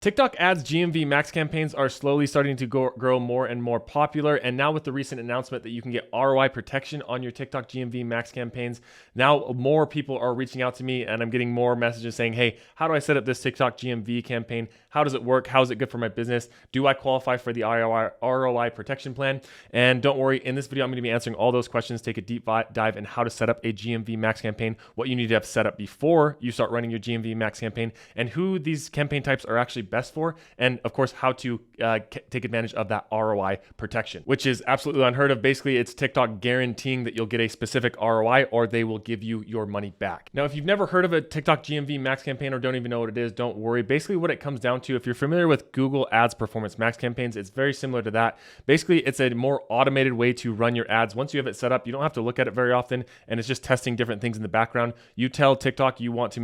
TikTok ads GMV Max campaigns are slowly starting to grow more and more popular. And now with the recent announcement that you can get ROI protection on your TikTok GMV Max campaigns, now more people are reaching out to me and I'm getting more messages saying, hey, how do I set up this TikTok GMV campaign? How does it work? How is it good for my business? Do I qualify for the ROI protection plan? And don't worry, in this video, I'm going to be answering all those questions, take a deep dive in how to set up a GMV Max campaign, what you need to have set up before you start running your GMV Max campaign, and who these campaign types are actually best for, and of course, how to take advantage of that ROI protection, which is absolutely unheard of. Basically, it's TikTok guaranteeing that you'll get a specific ROI or they will give you your money back. Now, if you've never heard of a TikTok GMV Max campaign or don't even know what it is, don't worry. Basically, what it comes down to, if you're familiar with Google Ads Performance Max campaigns, it's very similar to that. Basically, it's a more automated way to run your ads. Once you have it set up, you don't have to look at it very often, and it's just testing different things in the background. You tell TikTok you want to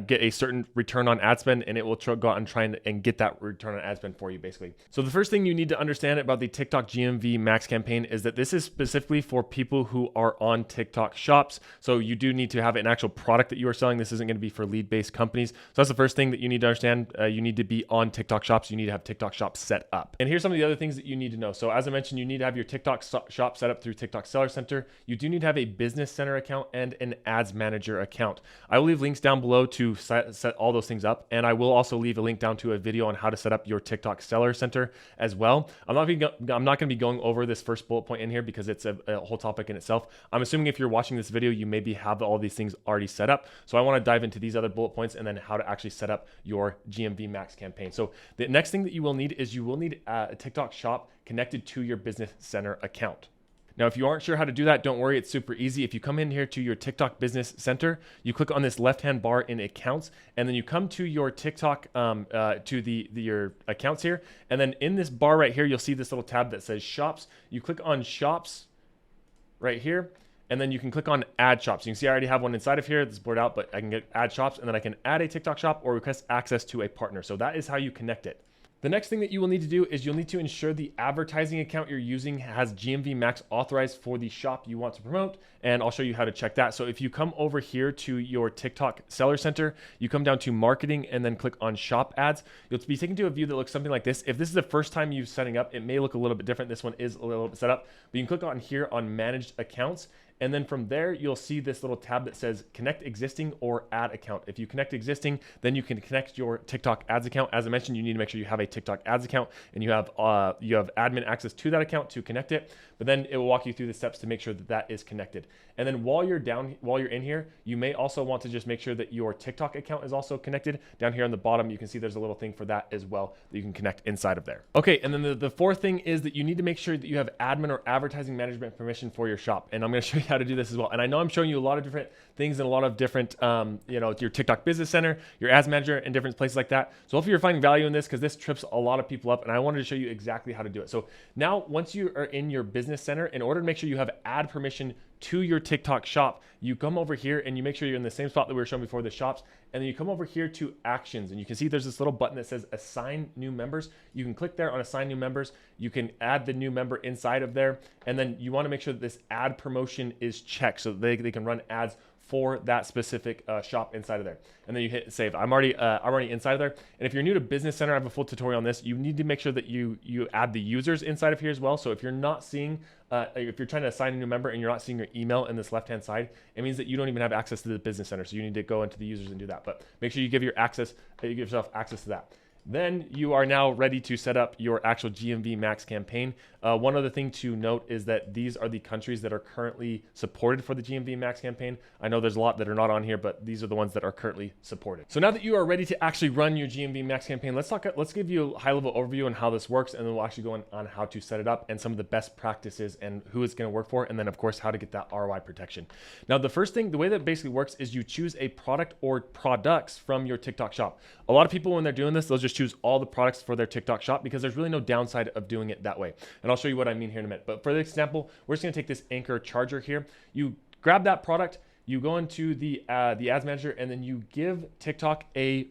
get a certain return on ad spend, and it will go out and try and get that return on ad spend for you, basically. So the first thing you need to understand about the TikTok GMV Max campaign is that this is specifically for people who are on TikTok shops. So you do need to have an actual product that you are selling. This isn't going to be for lead-based companies. So that's the first thing that you need to understand. You need to be on TikTok shops. You need to have TikTok shops set up. And here's some of the other things that you need to know. So as I mentioned, you need to have your TikTok shop set up through TikTok Seller Center. You do need to have a business center account and an ads manager account. I will leave links down below to set all those things up. And I will also leave a link down to a video on how to set up your TikTok Seller Center as well. I'm not going to be going over this first bullet point in here because it's a whole topic in itself. I'm assuming if you're watching this video, you maybe have all these things already set up. So I want to dive into these other bullet points and then how to actually set up your GMV Max campaign. So the next thing that you will need is you will need a TikTok shop connected to your business center account. Now, if you aren't sure how to do that, don't worry, it's super easy. If you come in here to your TikTok Business Center, you click on this left-hand bar in Accounts, and then you come to your TikTok, your accounts here, and then in this bar right here, you'll see this little tab that says Shops. You click on Shops right here, and then you can click on Add Shops. You can see I already have one inside of here. This is blurred out, but I can get Add Shops, and then I can add a TikTok shop or request access to a partner. So that is how you connect it. The next thing that you will need to do is you'll need to ensure the advertising account you're using has GMV Max authorized for the shop you want to promote, and I'll show you how to check that. So if you come over here to your TikTok Seller Center, you come down to Marketing and then click on Shop Ads. You'll be taken to a view that looks something like this. If this is the first time you're setting up, it may look a little bit different. This one is a little bit set up, but you can click on here on Managed Accounts. And then from there, you'll see this little tab that says connect existing or add account. If you connect existing, then you can connect your TikTok ads account. As I mentioned, you need to make sure you have a TikTok ads account and you have admin access to that account to connect it. But then it will walk you through the steps to make sure that that is connected. And then while you're in here, you may also want to just make sure that your TikTok account is also connected. Down here on the bottom, you can see there's a little thing for that as well that you can connect inside of there. Okay, and then the fourth thing is that you need to make sure that you have admin or advertising management permission for your shop. And I'm going to show you how to do this as well. And I know I'm showing you a lot of different things and a lot of different, your TikTok Business Center, your Ads Manager, and different places like that. So hopefully you're finding value in this because this trips a lot of people up, and I wanted to show you exactly how to do it. So now once you are in your Business Center, in order to make sure you have ad permission to your TikTok shop, you come over here and you make sure you're in the same spot that we were showing before, the shops, and then you come over here to actions, and you can see there's this little button that says assign new members. You can click there on assign new members. You can add the new member inside of there, and then you want to make sure that this ad promotion is checked so that they can run ads for that specific shop inside of there. And then you hit save. I'm already inside of there. And if you're new to Business Center, I have a full tutorial on this. You need to make sure that you add the users inside of here as well. So if you're not seeing, if you're trying to assign a new member and you're not seeing your email in this left-hand side, it means that you don't even have access to the Business Center. So you need to go into the users and do that. But make sure you give yourself access to that. Then you are now ready to set up your actual GMV Max campaign. One other thing to note is that these are the countries that are currently supported for the GMV Max campaign. I know there's a lot that are not on here, but these are the ones that are currently supported. So now that you are ready to actually run your GMV Max campaign, let's give you a high-level overview on how this works, and then we'll actually go on how to set it up and some of the best practices and who it's going to work for, and then of course how to get that ROI protection. Now the first thing, the way that basically works is you choose a product or products from your TikTok shop. A lot of people when they're doing this, they'll just choose all the products for their TikTok shop because there's really no downside of doing it that way. And I'll show you what I mean here in a minute. But for the example, we're just going to take this Anchor charger here. You grab that product, you go into the ads manager, and then you give TikTok a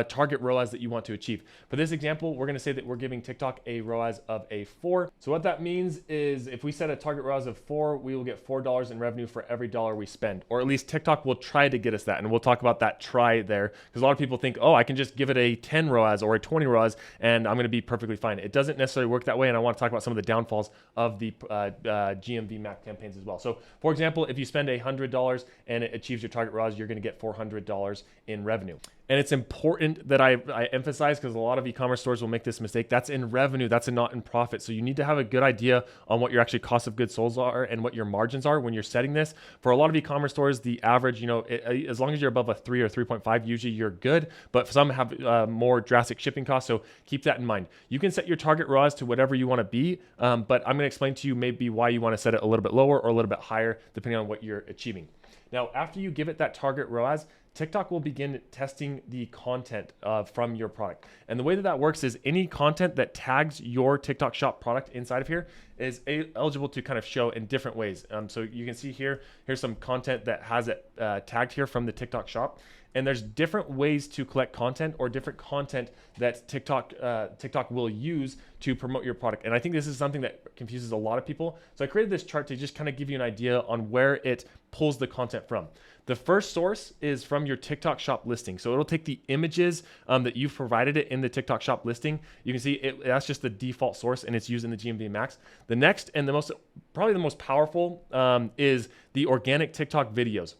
target ROAS that you want to achieve. For this example, we're going to say that we're giving TikTok a ROAS of a 4. So what that means is if we set a target ROAS of 4, we will get $4 in revenue for every dollar we spend, or at least TikTok will try to get us that. And we'll talk about that try there, because a lot of people think, oh, I can just give it a 10 ROAS or a 20 ROAS and I'm going to be perfectly fine. It doesn't necessarily work that way. And I want to talk about some of the downfalls of the GMV Max campaigns as well. So for example, if you spend $100 and it achieves your target ROAS, you're going to get $400 in revenue. And it's important that I emphasize, because a lot of e-commerce stores will make this mistake. That's in revenue, that's not in profit. So you need to have a good idea on what your actually cost of goods sold are and what your margins are when you're setting this. For a lot of e-commerce stores, the average, as long as you're above a 3 or 3.5, usually you're good. But some have more drastic shipping costs, so keep that in mind. You can set your target ROAS to whatever you want to be, but I'm going to explain to you maybe why you want to set it a little bit lower or a little bit higher, depending on what you're achieving. Now, after you give it that target ROAS, TikTok will begin testing the content from your product. And the way that that works is any content that tags your TikTok shop product inside of here is eligible to kind of show in different ways. So you can see here's some content that has it tagged here from the TikTok shop. And there's different ways to collect content, or different content that TikTok will use to promote your product. And I think this is something that confuses a lot of people. So I created this chart to just kind of give you an idea on where it pulls the content from. The first source is from your TikTok shop listing. So it'll take the images that you've provided it in the TikTok shop listing. You can see that's just the default source, and it's used in the GMV Max. The next, and probably the most powerful, is the organic TikTok videos.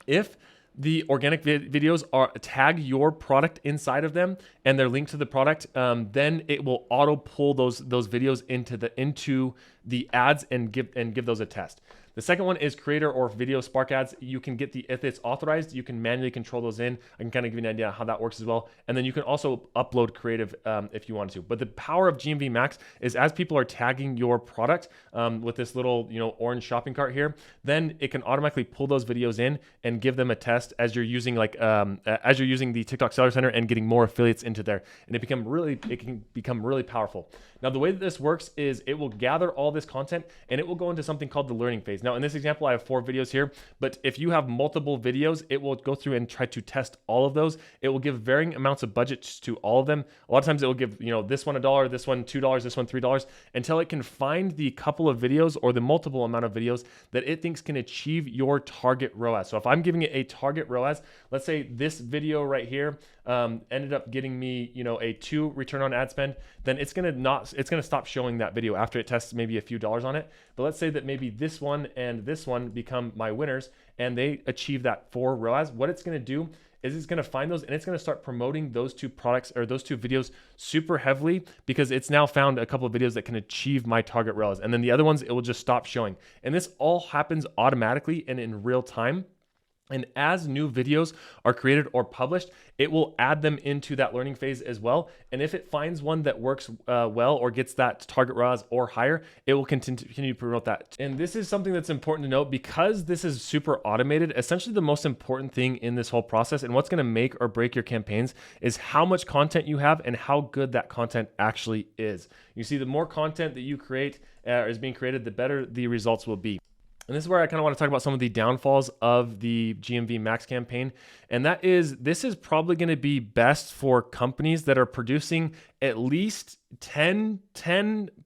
If the organic videos tag your product inside of them and they're linked to the product, then it will auto pull those videos into the ads and give those a test. The second one is creator or video Spark ads. You can get if it's authorized, you can manually control those in. I can kind of give you an idea how that works as well. And then you can also upload creative if you want to. But the power of GMV Max is as people are tagging your product with this little orange shopping cart here, then it can automatically pull those videos in and give them a test as you're using the TikTok Seller Center and getting more affiliates into there. And it can become really powerful. Now, the way that this works is it will gather all this content and it will go into something called the learning phase. Now, in this example, I have 4 videos here, but if you have multiple videos, it will go through and try to test all of those. It will give varying amounts of budgets to all of them. A lot of times it will give, this one $1, this one $2, this one $3, until it can find the couple of videos or the multiple amount of videos that it thinks can achieve your target ROAS. So if I'm giving it a target ROAS, let's say this video right here ended up getting me, a 2 return on ad spend, then it's gonna stop showing that video after it tests maybe a few dollars on it. But let's say that maybe this one and this one become my winners and they achieve that 4 ROAS. What it's gonna do is it's gonna find those and it's gonna start promoting those 2 products or those 2 videos super heavily, because it's now found a couple of videos that can achieve my target ROAS. And then the other ones, it will just stop showing. And this all happens automatically and in real time. And as new videos are created or published, it will add them into that learning phase as well. And if it finds one that works well or gets that target ROAS or higher, it will continue to promote that. And this is something that's important to note, because this is super automated. Essentially, the most important thing in this whole process and what's going to make or break your campaigns is how much content you have and how good that content actually is. You see, the more content that you create is being created, the better the results will be. And this is where I kind of want to talk about some of the downfalls of the GMV Max campaign. And that is, this is probably going to be best for companies that are producing at least 10,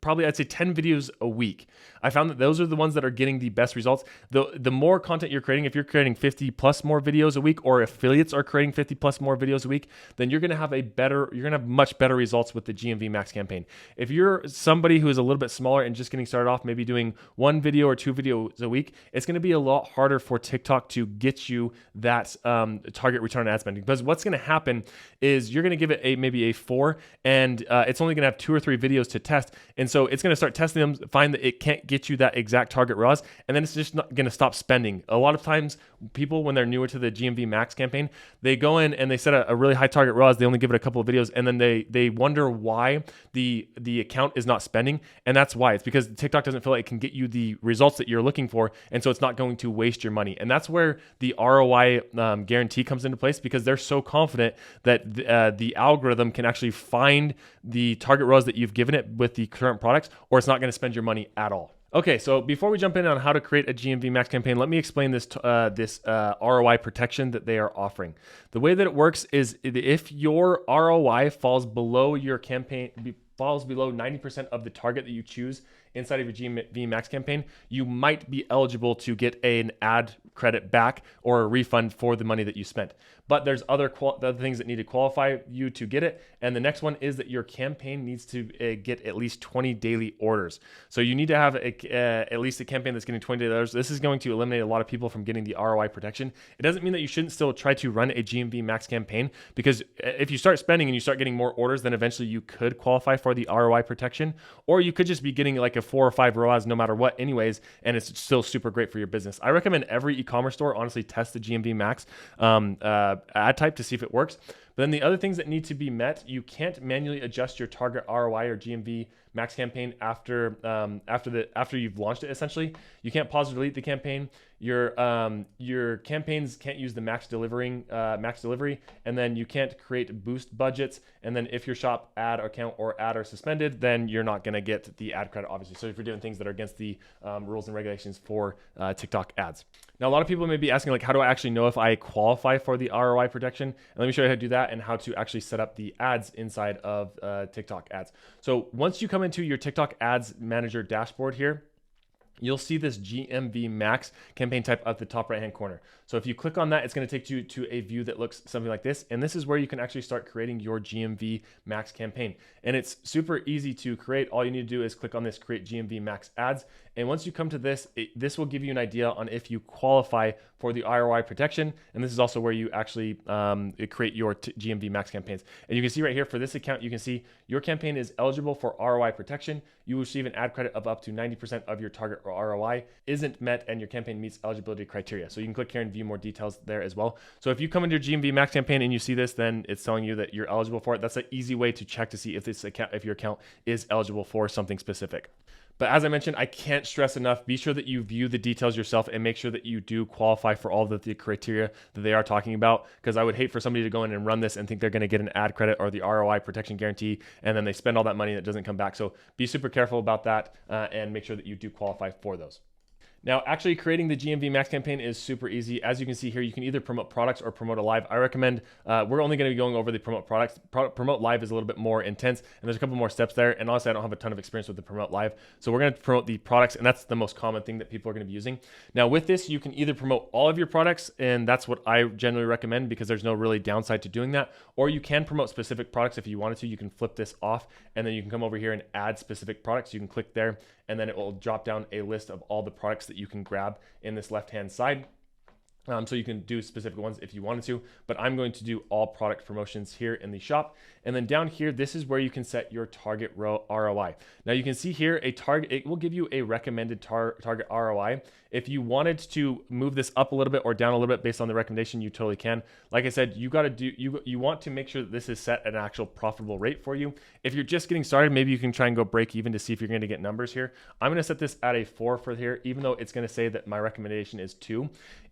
probably I'd say 10 videos a week. I found that those are the ones that are getting the best results. The more content you're creating, if you're creating 50 plus more videos a week, or affiliates are creating 50 plus more videos a week, then you're going to have much better results with the GMV Max campaign. If you're somebody who is a little bit smaller and just getting started off, maybe doing 1 video or 2 videos a week, it's going to be a lot harder for TikTok to get you that target return on ad spend. Because what's going to happen is you're going to give it maybe a 4, and it's only going to have 2 or 3 videos to test. And so it's going to start testing them, find that it can't get you that exact target ROAS, and then it's just not going to stop spending. A lot of times people, when they're newer to the GMV Max campaign, they go in and they set a really high target ROAS. They only give it a couple of videos, and then they wonder why the account is not spending. And that's why. It's because TikTok doesn't feel like it can get you the results that you're looking for, and so it's not going to waste your money. And that's where the ROI guarantee comes into place, because they're so confident that the algorithm can actually find the target ROAS that you've given it with the current products, or it's not going to spend your money at all. Okay, so before we jump in on how to create a GMV Max campaign, let me explain this ROI protection that they are offering. The way that it works is if your ROI falls below your campaign, falls below 90% of the target that you choose inside of your GMV Max campaign, you might be eligible to get an ad credit back or a refund for the money that you spent. But there's other things that need to qualify you to get it. And the next one is that your campaign needs to get at least 20 daily orders. So you need to have at least a campaign that's getting 20 daily orders. This is going to eliminate a lot of people from getting the ROI protection. It doesn't mean that you shouldn't still try to run a GMV Max campaign, because if you start spending and you start getting more orders, then eventually you could qualify for the ROI protection, or you could just be getting like a 4 or 5 ROAS no matter what anyways, and it's still super great for your business. I recommend every e-commerce store honestly test the GMV Max ad type to see if it works. But then the other things that need to be met, you can't manually adjust your target ROI or GMV Max campaign after you've launched it. Essentially, you can't pause or delete the campaign. Your campaigns can't use the max delivery, and then you can't create boost budgets. And then if your shop ad account or ad are suspended, then you're not going to get the ad credit, obviously. So if you're doing things that are against the rules and regulations for TikTok ads. Now, a lot of people may be asking, like, how do I actually know if I qualify for the ROI protection? And let me show you how to do that and how to actually set up the ads inside of TikTok ads. So once you come into your TikTok ads manager dashboard here, you'll see this GMV Max campaign type at the top right-hand corner. So if you click on that, it's going to take you to a view that looks something like this. And this is where you can actually start creating your GMV Max campaign. And it's super easy to create. All you need to do is click on this Create GMV Max Ads. And once you come to this, this will give you an idea on if you qualify for the ROI protection. And this is also where you actually create your GMV Max campaigns. And you can see right here for this account, you can see your campaign is eligible for ROI protection. You will receive an ad credit of up to 90% of your target ROI isn't met, and your campaign meets eligibility criteria. So you can click here and view more details there as well. So if you come into your GMV Max campaign and you see this, then it's telling you that you're eligible for it. That's an easy way to check to see if your account is eligible for something specific. But as I mentioned, I can't stress enough, be sure that you view the details yourself and make sure that you do qualify for all the criteria that they are talking about, because I would hate for somebody to go in and run this and think they're going to get an ad credit or the ROI protection guarantee, and then they spend all that money and it doesn't come back. So be super careful about that and make sure that you do qualify for those. Now, actually creating the GMV Max campaign is super easy. As you can see here, you can either promote products or promote a live. I recommend, we're only going to be going over the promote products. Promote live is a little bit more intense, and there's a couple more steps there. And honestly, I don't have a ton of experience with the promote live. So we're going to promote the products, and that's the most common thing that people are going to be using. Now, with this, you can either promote all of your products, and that's what I generally recommend because there's no really downside to doing that. Or you can promote specific products if you wanted to. You can flip this off, and then you can come over here and add specific products. You can click there, and then it will drop down a list of all the products that you can grab in this left-hand side. So you can do specific ones if you wanted to, but I'm going to do all product promotions here in the shop. And then down here, this is where you can set your target ROI. Now you can see here a target, it will give you a recommended target ROI. If you wanted to move this up a little bit or down a little bit based on the recommendation, you totally can. Like I said, you want to make sure that this is set at an actual profitable rate for you. If you're just getting started, maybe you can try and go break even to see if you're going to get numbers here. I'm going to set this at a 4 for here, even though it's going to say that my recommendation is 2.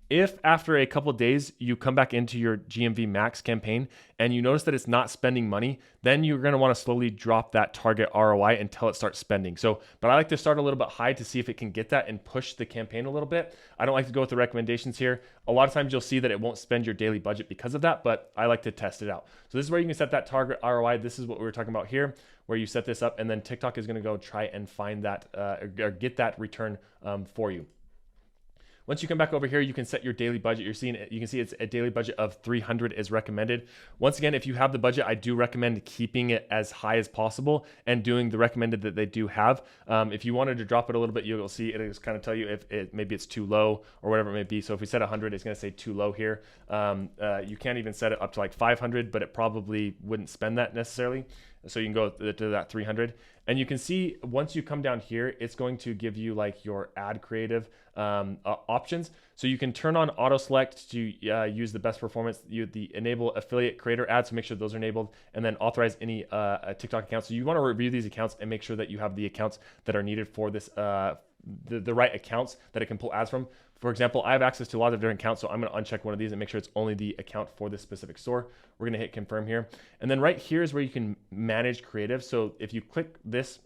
If after a couple of days you come back into your GMV Max campaign and you notice that it's not spending money, then you're going to want to slowly drop that target ROI until it starts spending. But I like to start a little bit high to see if it can get that and push the campaign a little bit. I don't like to go with the recommendations here. A lot of times you'll see that it won't spend your daily budget because of that, but I like to test it out. So this is where you can set that target ROI. This is what we were talking about here, where you set this up, and then TikTok is going to go try and find that or get that return for you. Once you come back over here, you can set your daily budget. You can see it's a daily budget of 300 is recommended. Once again, if you have the budget, I do recommend keeping it as high as possible and doing the recommended that they do have. If you wanted to drop it a little bit, you'll see it'll just kind of tell you if maybe it's too low or whatever it may be. So if we set 100, it's going to say too low here. You can't even set it up to like 500, but it probably wouldn't spend that necessarily. So you can go to that 300. And you can see once you come down here, it's going to give you like your ad creative options. So you can turn on auto select to use the best performance, the enable affiliate creator ads, so make sure those are enabled, and then authorize any TikTok accounts. So you want to review these accounts and make sure that you have the accounts that are needed for this, the right accounts that it can pull ads from. For example, I have access to a lot of different accounts, so I'm going to uncheck one of these and make sure it's only the account for this specific store. We're going to hit confirm here. And then right here is where you can manage creative. So if you click this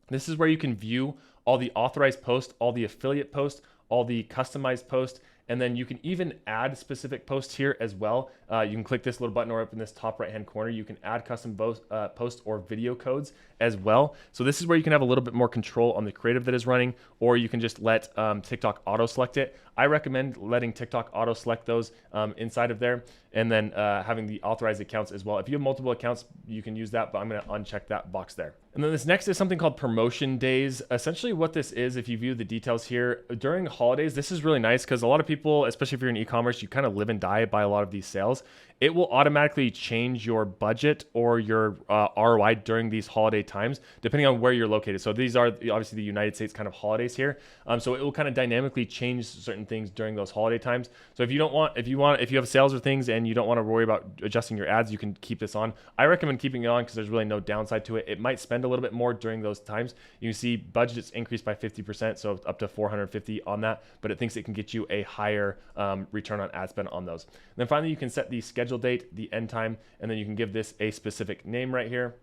This is where you can view all the authorized posts, all the affiliate posts, all the customized posts, and then you can even add specific posts here as well. You can click this little button or up in this top right hand corner. You can add custom post or video codes as well. So this is where you can have a little bit more control on the creative that is running, or you can just let TikTok auto select it. I recommend letting TikTok auto select those inside of there, and then having the authorized accounts as well. If you have multiple accounts, you can use that, but I'm going to uncheck that box there. And then this next is something called promotion days. Essentially what this is, if you view the details here, during holidays, this is really nice because a lot of people, especially if you're in e-commerce, you kind of live and die by a lot of these sales. It will automatically change your budget or your ROI during these holiday times, depending on where you're located. So these are obviously the United States kind of holidays here. So it will kind of dynamically change certain things during those holiday times. So if you have sales or things and you don't want to worry about adjusting your ads, you can keep this on. I recommend keeping it on because there's really no downside to it. It might spend a little bit more during those times. You can see budgets increased by 50%, so up to 450 on that, but it thinks it can get you a higher return on ad spend on those. And then finally, you can set the schedule date, the end time, and then you can give this a specific name right here.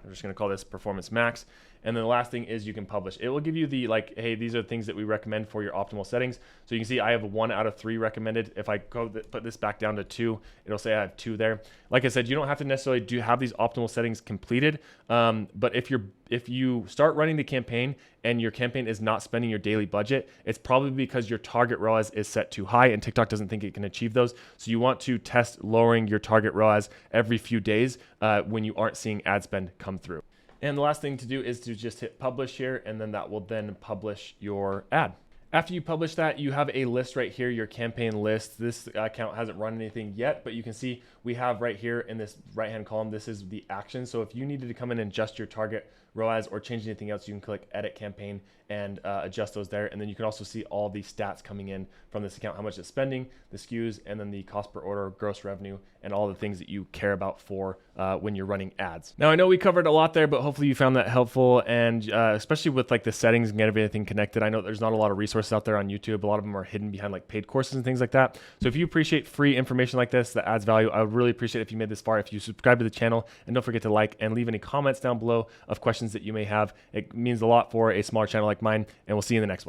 I'm just going to call this Performance Max. And then the last thing is you can publish. It will give you the hey, these are the things that we recommend for your optimal settings. So you can see I have 1 out of 3 recommended. If I put this back down to 2, it'll say I have 2 there. Like I said, you don't have to necessarily have these optimal settings completed. But if you start running the campaign and your campaign is not spending your daily budget, it's probably because your target ROAS is set too high and TikTok doesn't think it can achieve those. So you want to test lowering your target ROAS every few days when you aren't seeing ad spend come through. And the last thing to do is to just hit publish here, and then that will then publish your ad. After you publish that, you have a list right here, your campaign list. This account hasn't run anything yet, but you can see we have right here in this right-hand column, this is the action. So if you needed to come in and adjust your target ROAS or change anything else, you can click edit campaign and adjust those there. And then you can also see all the stats coming in from this account, how much it's spending, the SKUs, and then the cost per order, gross revenue, and all the things that you care about for when you're running ads. Now, I know we covered a lot there, but hopefully you found that helpful. And especially with the settings and get everything connected, I know there's not a lot of resources out there on YouTube. A lot of them are hidden behind paid courses and things like that. So if you appreciate free information like this that adds value, I would really appreciate it if you made this far. If you subscribe to the channel, and don't forget to like and leave any comments down below of questions that you may have. It means a lot for a smaller channel like mine, and we'll see you in the next one.